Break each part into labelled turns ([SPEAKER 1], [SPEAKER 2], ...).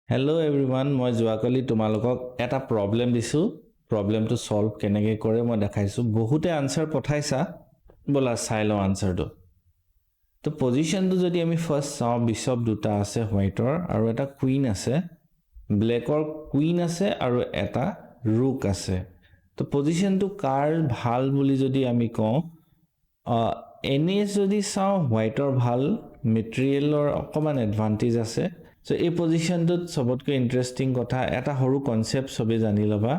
[SPEAKER 1] Hello everyone, মই যোৱাকালি তোমালোকক এটা প্ৰবলেম দিছো প্ৰবলেমটো সলভ কেনেকৈ কৰে মই দেখাইছো বহুতে আনসাৰ পঠাইছা বলা চাই লও আনসাৰটো তো পজিশনটো যদি আমি ফাৰ্স্ট চাও বিশপ দুটা আছে হোৱাইটৰ আৰু এটা কুইন আছে ব্লেকৰ কুইন আছে আৰু এটা ৰুক আছে তো পজিশনটো কাৰ ভাল বুলি যদি আমি কওঁ এনে যদি চাও হোৱাইটৰ ভাল মেটেৰিয়েলৰ অকমান এডভান্টেজ আছে So, এই পজিশনটোত সবতকৈ ইন্টাৰেস্টিং কথা এটা সৰু কনসেপ্ট সবে জানি লবা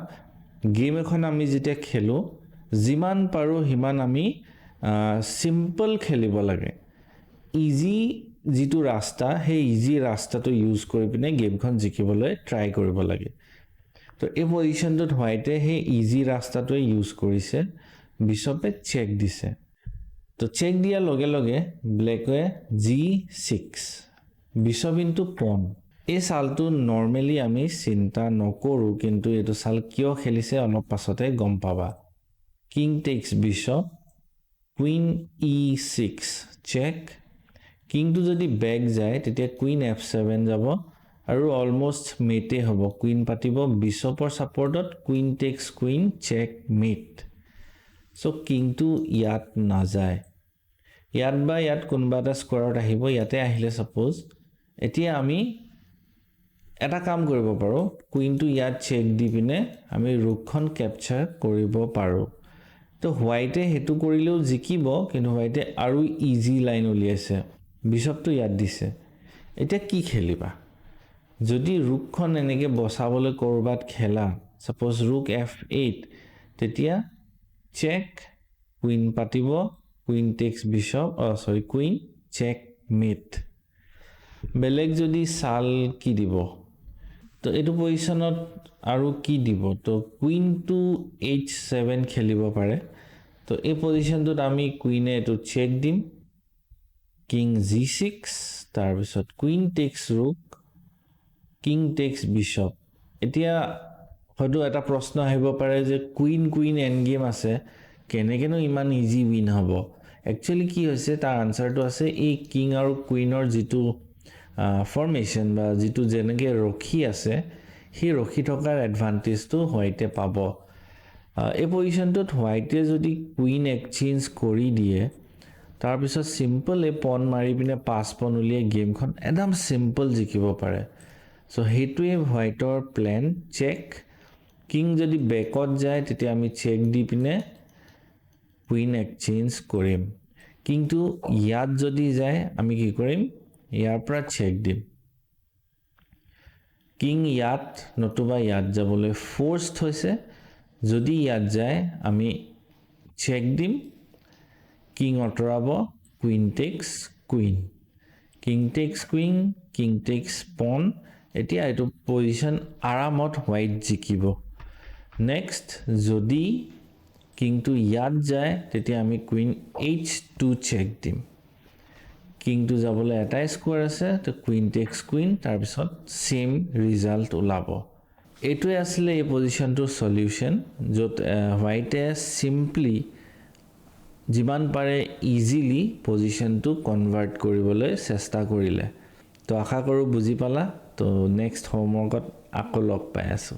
[SPEAKER 1] গেম এখন আমি যেতিয়া খেলো জিমান পাৰো হিমান আমি সিম্পল খেলিব লাগে ইজি যেটো ৰাস্তা সেই ইজি ৰাস্তাটো ইউজ কৰি পিনে গেমখন জিকিবলৈ ট্ৰাই কৰিব লাগে তো এই পজিশনটোত হোৱাইটে সেই ইজি ৰাস্তাটো ইউজ কৰিছে বিশপে চেক দিছে তো চেক দিয়া লগে লগে ব্লেকে g6 বিশপ ইনটু পন এই সালটো নরমালি আমি চিন্তা নকৰো কিন্তু এটো সাল কিয় খেলিছে অলপ পাছতে গম পাবা king takes bishop queen e6 check কিংটো যদি ব্যাক যায় তেতিয়া কুইন f7 যাব আৰু অলমোস্ট মেটে হ'ব কুইন পাতিব বিশপৰ সাপোৰ্টত queen takes queen checkmate so কিংটো ইয়াত না যায় ইয়াত বা ইয়াত কোনবা এটা স্কোয়াৰত আহিব ইয়াতে আহিলে সাপোজ এতিয়া আমি এটা কাম কৰিব পাৰো কুইনটো ইয়াত চেক দি পিনে আমি ৰুকখন ক্যাপচাৰ কৰিব পাৰো তো হোৱাইটে হেতু কৰিলেও জিকিব কিন্তু হোৱাইটে আৰু ইজি লাইন উলিয়াইছে বিশপটো ইয়াত দিছে এটা কি খেলিবা যদি ৰুকখন এনেকে বসাবলৈ কৰবাত খেলা সাপোজ ৰুক f8 তেতিয়া চেক কুইন পাতিব কুইন টেক্স বিশপ সৰি কুইন চেক মেট বেলেগ যদি সাল কি দিব তো এটো পজিশনত আৰু কি দিব তো কুইন টু h7 খেলিব পাৰে তো এই পজিশনটোত আমি কুইনে এটো চেক দিম কিং g6 তাৰ পিছত queen takes rook king takes bishop এতিয়া হয়তো এটা প্ৰশ্ন আহিব পাৰে যে কুইন কুইন এন্ড গেম আছে কেনেকেনো ইমান ইজি উইন হ'ব একচুয়ালি কি হৈছে তাৰ আনসাৰটো আছে এই কিং আৰু কুইনৰ যেটো ফৰ্মেশন বা যেটো যেনেকে ৰখি আছে সেই ৰখি থকাৰ এডভান্টেজটো হোৱাইটে পাব এই পজিশনটোত হোৱাইটে যদি কুইন এক্সচেঞ্জ কৰি দিয়ে তাৰ পিছত সিম্পল এ পন মাৰি পিনে পাঁচ পন উলিয়াই গেমখন একদম সিম্পল জিকিব পাৰে সো হেতুৱে হোৱাইটৰ প্ল্যান চেক কিং যদি ব্যাকত যায় তেতিয়া আমি চেক দি পিনে কুইন এক্সচেঞ্জ কৰিম কিন্তু ইয়াত যদি যায় আমি কি কৰিম ইয়াৰ পৰা চেক দিম কিং ইয়াত নতুবা ইয়াত যাবলৈ ফোৰ্সড হৈছে যদি ইয়াত যায় আমি চেক দিম কিং অটৰাব queen takes queen king takes queen king takes pawn এতিয়া এটো পজিশন আৰামত হোৱাইট জিকিব নেক্সট যদি কিংটো ইয়াত যায় তেতিয়া আমি কুইন h2 চেক দিম কিংটো যাবলৈ এটা স্কোয়াৰ আছে তো কুইন টেক্স কুইন তাৰ পিছত সেম ৰিজাল্ট ওলাব এটোই আসলে এই পজিশনটোৰ সলিউশন যত হোৱাইটে সিম্পলি জিমান পাৰে ইজিলি পজিশনটো কনভাৰ্ট কৰিবলৈ চেষ্টা কৰিলে তো আশা কৰো বুজি পালা তো নেক্সট হোমৱৰ্কত আকৌ লগ পাই আছো